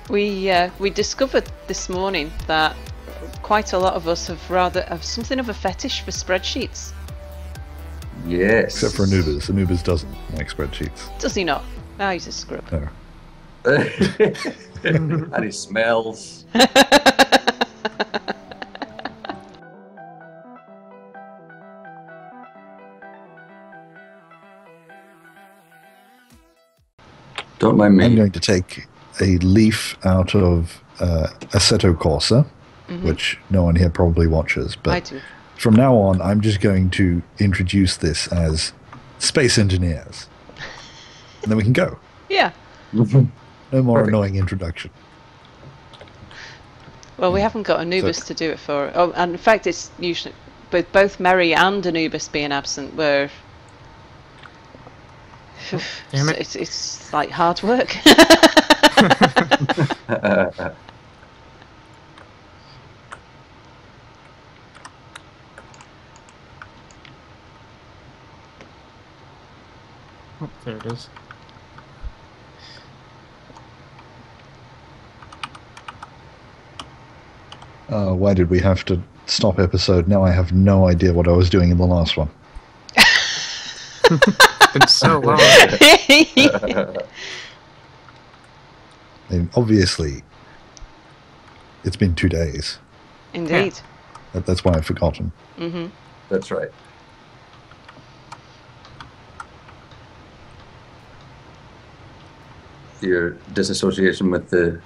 We discovered this morning that quite a lot of us have something of a fetish for spreadsheets. Yes. Except for Anubiz. Anubiz doesn't like spreadsheets. Does he not? Ah, he's a scrub. No. And he smells. Don't mind me. I'm going to take a leaf out of Assetto Corsa, which no one here probably watches, but I do. from now on, I'm just going to introduce this as Space Engineers. And then we can go. Yeah. No more Perfect. annoying introduction. Well, we haven't got Anubis to do it for. Oh, and in fact, it's usually with both Mary and Anubis being absent. We're Damn it. it's like hard work. Oh, there it is. Why did we have to stop episode? Now I have no idea what I was doing in the last one. It's been so long. And obviously, it's been 2 days. Indeed. That's why I've forgotten. Mm-hmm. That's right. Your disassociation with the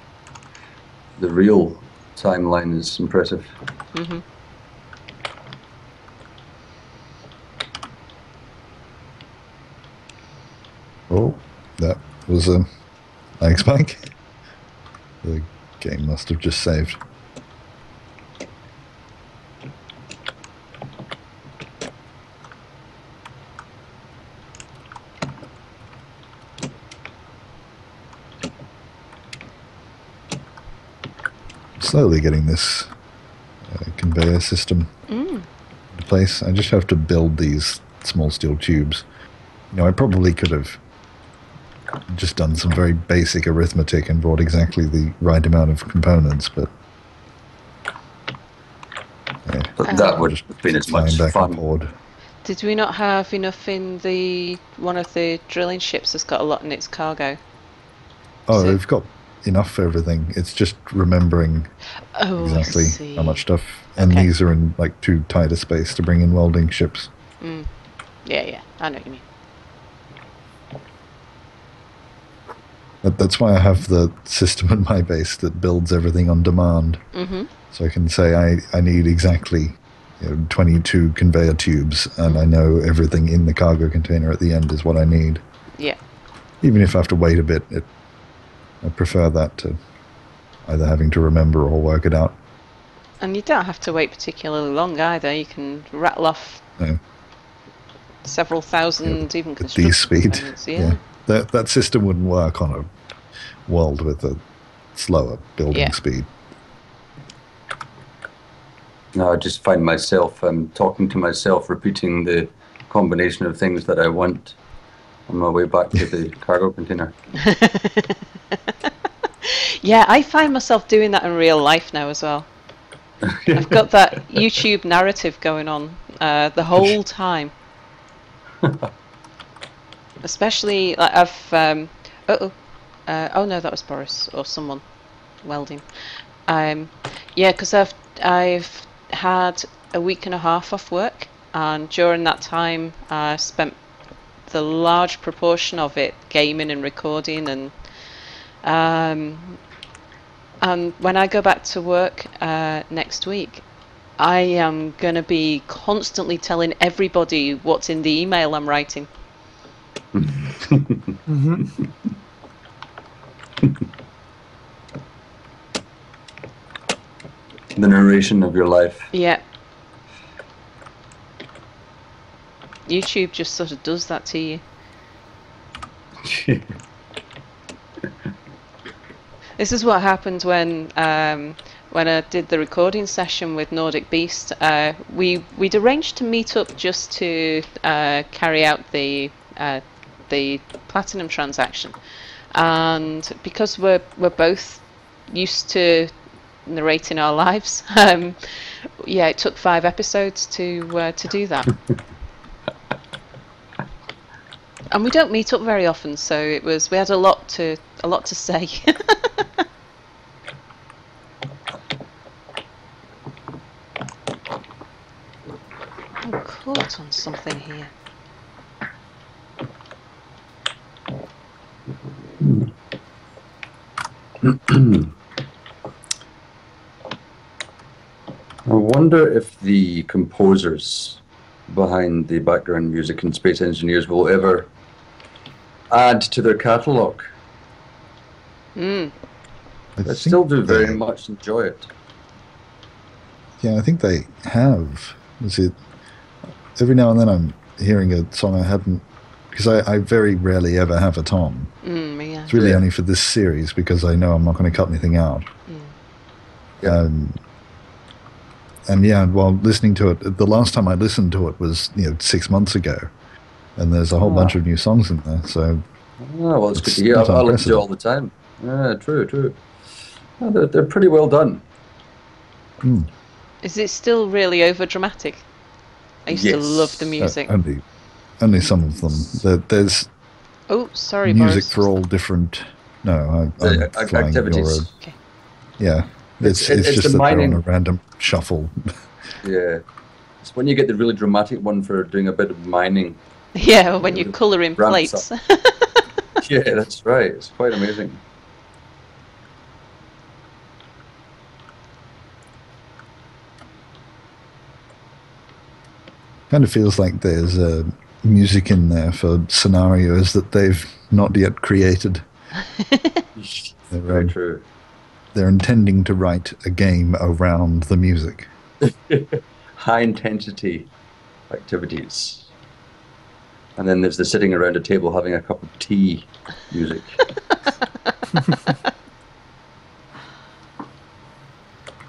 real timeline is impressive. Mm-hmm. Oh, that was a lag spike. The game must have just saved. Slowly getting this conveyor system into place. I just have to build these small steel tubes. You know, I probably could have just done some very basic arithmetic and brought exactly the right amount of components, but yeah, But that would have been as much flying back fun. and forward. Did we not have enough in the one of the drilling ships that's got a lot in its cargo? Oh, So- we've got enough for everything. It's just remembering Oh, I exactly see. how much stuff. And Okay. these are in like too tight a space to bring in welding ships. Yeah, I know what you mean. That's why I have the system in my base that builds everything on demand. Mm-hmm. So I can say I need exactly 22 conveyor tubes, and I know everything in the cargo container at the end is what I need. Yeah. Even if I have to wait a bit, I prefer that to either having to remember or work it out. And you don't have to wait particularly long either. You can rattle off No. several thousand, even At construction these speed. components, yeah. That system wouldn't work on a world with a slower building Yeah. speed. No, I just find myself talking to myself, repeating the combination of things that I want on my way back to the cargo container. Yeah, I find myself doing that in real life now as well. I've got that YouTube narrative going on the whole time. Especially, like I've oh no, that was Boris or someone welding. Yeah, because I've had a week and a half off work, and during that time I spent the large proportion of it gaming and recording, and when I go back to work next week, I am gonna be constantly telling everybody what's in the email I'm writing. The narration of your life. Yeah. YouTube just sort of does that to you. This is what happened when I did the recording session with Nordic Beast. We'd arranged to meet up just to carry out the platinum transaction, and because we're both used to narrating our lives. Yeah, it took 5 episodes to do that. And we don't meet up very often, so we had a lot to say. I'm caught on something here. I wonder if the composers behind the background music and Space Engineers will ever add to their catalogue. Mm. I still do very much enjoy it. Yeah, I think they have. Every now and then I'm hearing a song I hadn't, because I very rarely ever have a tom. Yeah. It's really only for this series because I know I'm not going to cut anything out. Yeah. And yeah, while listening to it, the last time I listened to it was 6 months ago, and there's a whole bunch of new songs in there. So, well, it's good to hear. I listen to it all the time. Yeah, true. Well, they're pretty well done. Is it still really over dramatic? I used to love the music. Only some of them. There's sorry, music Boris. for all different. No, I'm flying activities. Okay. Yeah, it's just that they're on a random shuffle. Yeah, it's when you get the really dramatic one for doing a bit of mining. Yeah, when you're colouring plates. Yeah, that's right. It's quite amazing. Kind of feels like there's music in there for scenarios that they've not yet created. Very true. They're intending to write a game around the music. High intensity activities. And then there's the sitting around a table having a cup of tea music.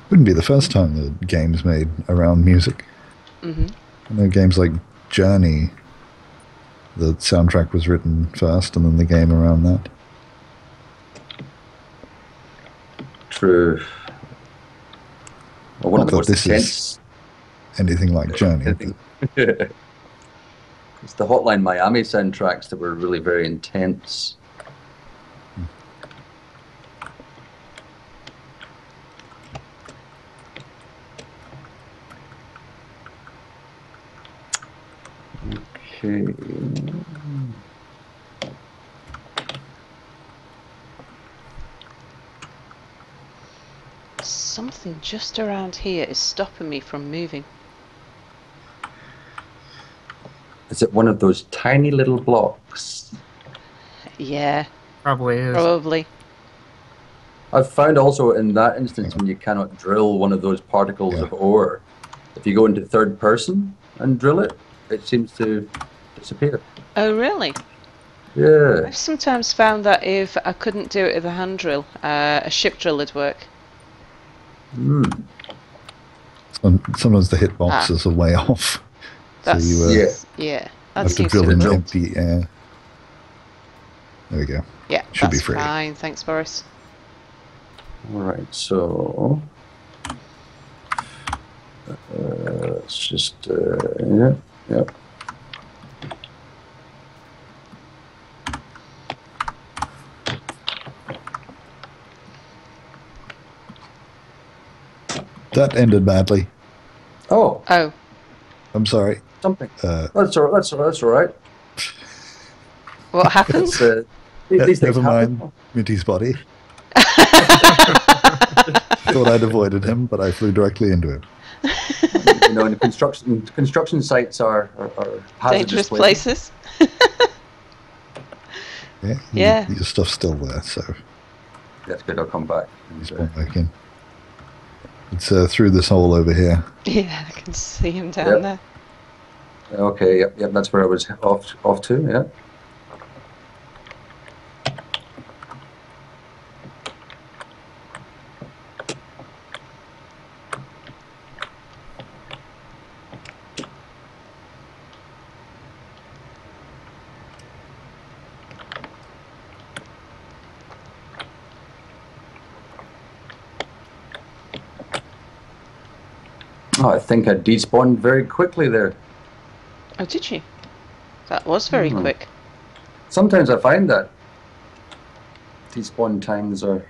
Wouldn't be the first time the game's made around music. I know games like Journey, the soundtrack was written first and then the game around that. True. Well, Not that this is anything like Journey. It's the Hotline Miami soundtracks that were really very intense. Okay. Something just around here is stopping me from moving. Is it one of those tiny little blocks? Yeah. Probably is. Probably. I've found also in that instance when you cannot drill one of those particles of ore, if you go into third person and drill it, it seems to disappear. Oh, really? Yeah. I've sometimes found that if I couldn't do it with a hand drill, a ship drill would work. Sometimes the hitboxes are way off. That's, so you that have to seems drill to in work. empty air. There we go. Yeah, Should be that's free. fine. Thanks, Boris. All right, so let's just yeah. That ended badly. Oh, I'm sorry. something. That's all right. What happened? These things Never happen. mind Minty's body. Thought I'd avoided him, but I flew directly into him. You know, and construction sites are hazardous Dangerous places. Yeah, your stuff's still there, so That's good. I'll come back. spawn back in. It's through this hole over here. Yeah, I can see him down there. Okay. Yep. That's where I was off to. Yeah. Oh, I think I despawned very quickly there. Oh, did you? That was very quick. Sometimes I find that despawn times are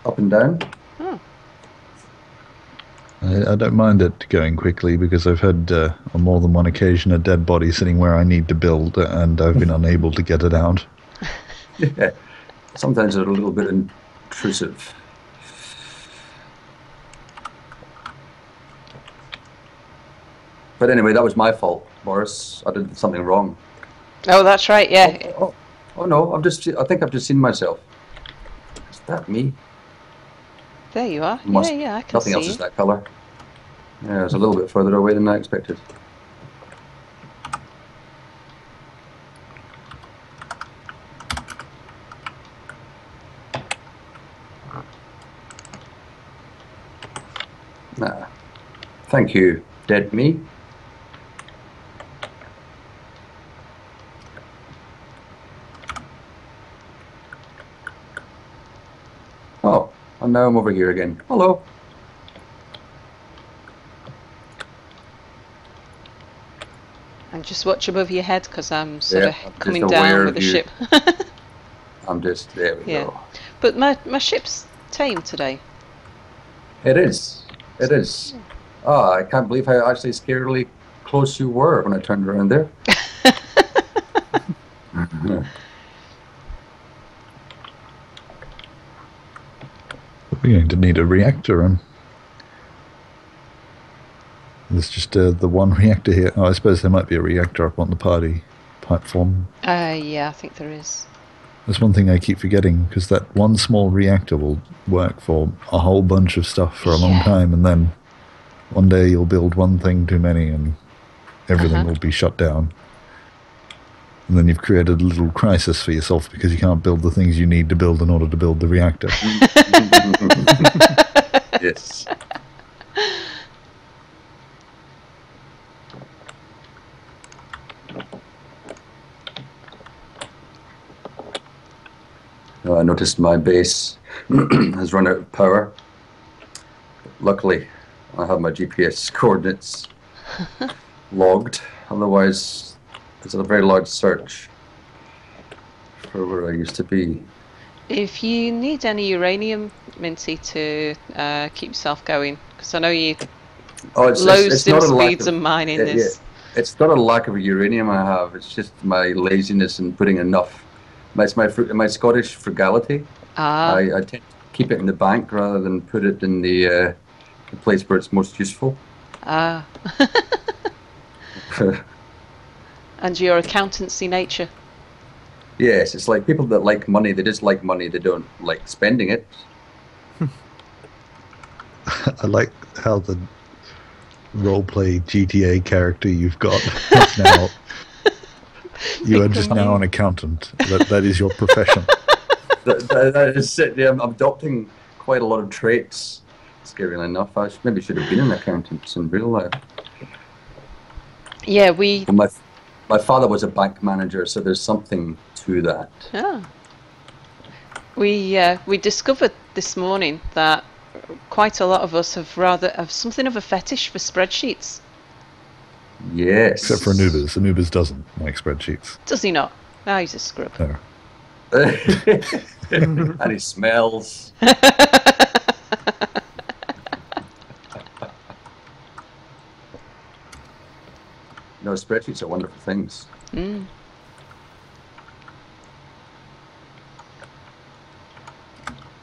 up and down. Oh. I don't mind it going quickly because I've had on more than one occasion a dead body sitting where I need to build and I've been unable to get it out. Yeah. Sometimes they're a little bit intrusive. But anyway, that was my fault, Boris. I did something wrong. Oh, that's right. Yeah. Oh no! I think I've just seen myself. Is that me? There you are. Yeah, I can Nothing see else you. is that color. Yeah, it's a little bit further away than I expected. Nah. Thank you, dead me. Oh, and now I'm over here again. Hello. And just watch above your head because I'm sort Yeah, of I'm coming just down aware with of the you. ship. There we Yeah. go. But my ship's tame today. It is. It is. Oh, I can't believe how actually scarily close you were when I turned around there. We're going to need a reactor, and there's just the one reactor here. Oh, I suppose there might be a reactor up on the party platform. Yeah, I think there is. There's one thing I keep forgetting, because that one small reactor will work for a whole bunch of stuff for a long time, and then one day you'll build one thing too many and everything will be shut down. And then you've created a little crisis for yourself because you can't build the things you need to build in order to build the reactor. Yes. I noticed my base has run out of power. Luckily, I have my GPS coordinates logged. Otherwise, it's a very large search for where I used to be. If you need any uranium, Minty, to keep yourself going, because I know you loads dim speeds and mining this. Yeah, it's not a lack of uranium I have. It's just my laziness in putting enough. It's my Scottish frugality. I tend to keep it in the bank rather than put it in the place where it's most useful. And your accountancy nature. Yes, it's like people that like money, they just like money, they don't like spending it. I like how the roleplay GTA character you've got is now. You are just now an accountant. That is your profession. that is it. Yeah, I'm adopting quite a lot of traits. Scarily enough, I maybe should have been an accountant in real life. Yeah, Well, my father was a bank manager, so there's something to that. We discovered this morning that quite a lot of us have something of a fetish for spreadsheets. Yes. Except for Anubiz. Anubiz doesn't like spreadsheets. Does he not? No, he's a scrub. No. And he smells. No, spreadsheets are wonderful things.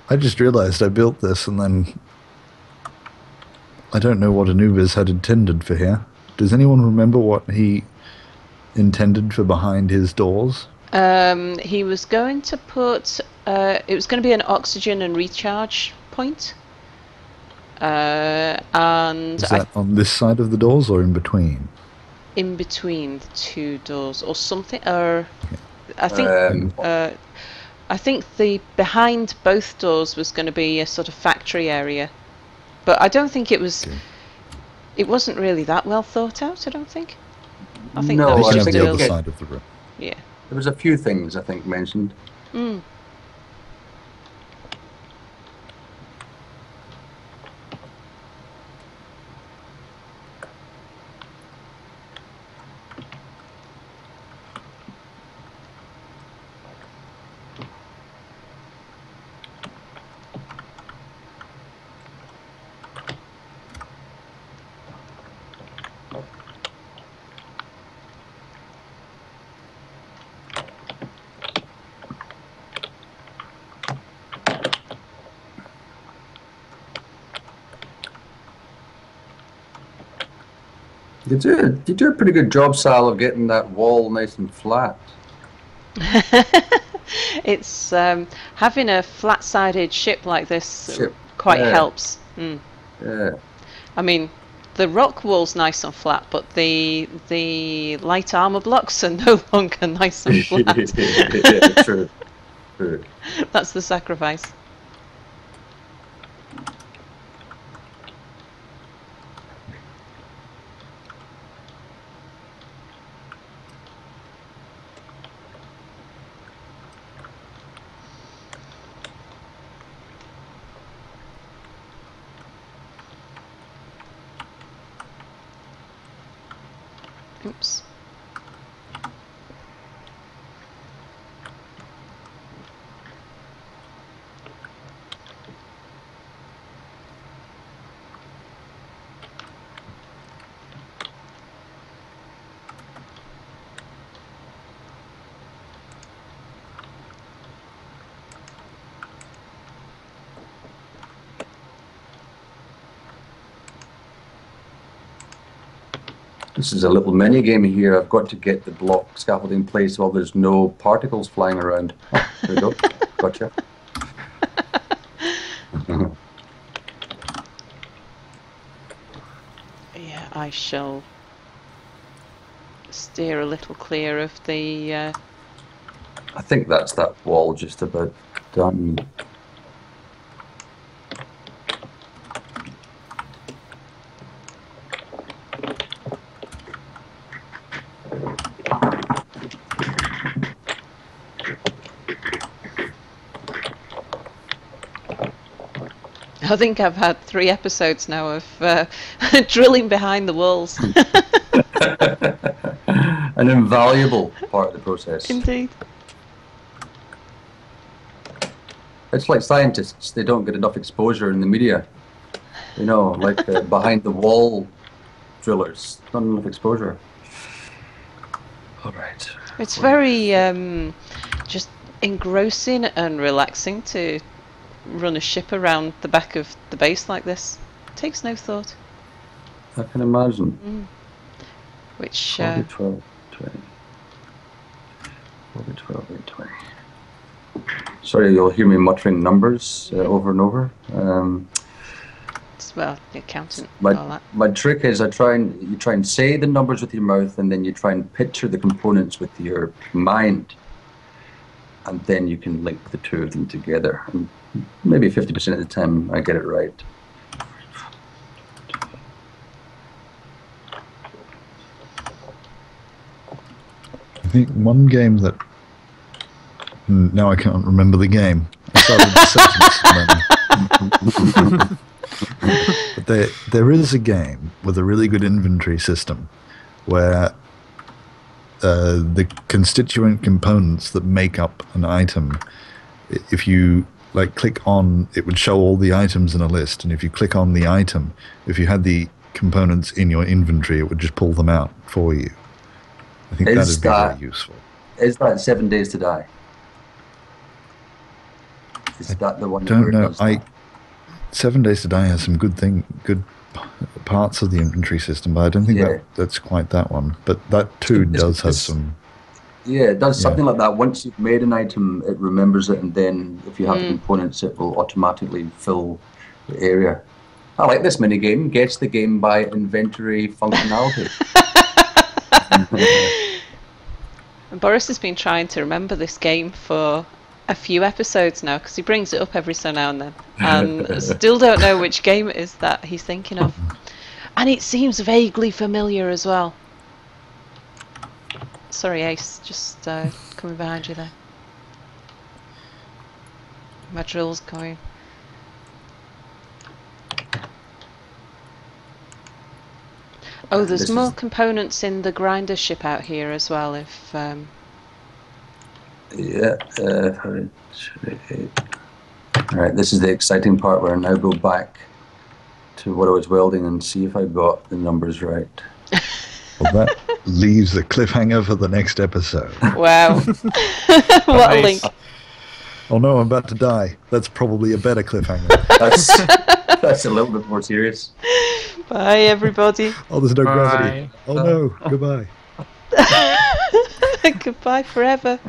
I just realized I built this and then I don't know what Anubiz had intended for here. Does anyone remember what he intended for behind his doors? He was going to put it was going to be an oxygen and recharge point. And Is that on this side of the doors or in between? In between the two doors or something, or I think the behind both doors was going to be a sort of factory area, but I don't think it was. Okay. It wasn't really that well thought out. I don't think. I think that was just the other side of the room. Yeah. There was a few things I think mentioned. You do a pretty good job, Sal, of getting that wall nice and flat. It's having a flat-sided ship like this quite Yeah. helps. Mm. Yeah. I mean, the rock wall's nice and flat, but the light armor blocks are no longer nice and flat. Yeah, true. True. That's the sacrifice. Oops. This is a little mini game here. I've got to get the block scaffolding in place while there's no particles flying around. Oh, there we go. Gotcha. Yeah, I shall steer a little clear of the... I think that's that wall just about done. I think I've had 3 episodes now of drilling behind the walls. An invaluable part of the process. Indeed. It's like scientists, they don't get enough exposure in the media. You know, like behind the wall drillers, not enough exposure. All right. It's very just engrossing and relaxing to run a ship around the back of the base like this. Takes no thought. I can imagine. Which 12, 20. 12, 8, 20. Sorry, you'll hear me muttering numbers over and over. well, the accountant and all that. My trick is you try and say the numbers with your mouth, and then you try and picture the components with your mind, and then you can link the two of them together. And maybe 50% of the time I get it right. I think one game that... Now I can't remember the game. I started the sentence. But there is a game with a really good inventory system where the constituent components that make up an item, if you click on, it would show all the items in a list, and if you click on the item, if you had the components in your inventory, it would just pull them out for you. I think that would be very useful. Is that 7 Days to Die? Is that the one? Don't know. 7 Days to Die has some good parts of the inventory system, but I don't think that's quite that one. But that too does have some. Yeah, it does something like that. Once you've made an item, it remembers it, and then if you have the components, it will automatically fill the area. I like this mini game. Guess the game by inventory functionality. Boris has been trying to remember this game for a few episodes now, because he brings it up every so now and then, and still don't know which game it is that he's thinking of. And it seems vaguely familiar as well. Sorry, Ace, just coming behind you there. My drill's going. Oh, there's more components in the grinder ship out here as well, if... Alright, this is the exciting part where I now go back to what I was welding and see if I got the numbers right. Well, that leaves a cliffhanger for the next episode. Wow. What a link. Oh no, I'm about to die. That's probably a better cliffhanger. That's a little bit more serious. Bye, everybody. Oh, there's no Bye. gravity. Oh no, goodbye. Goodbye forever.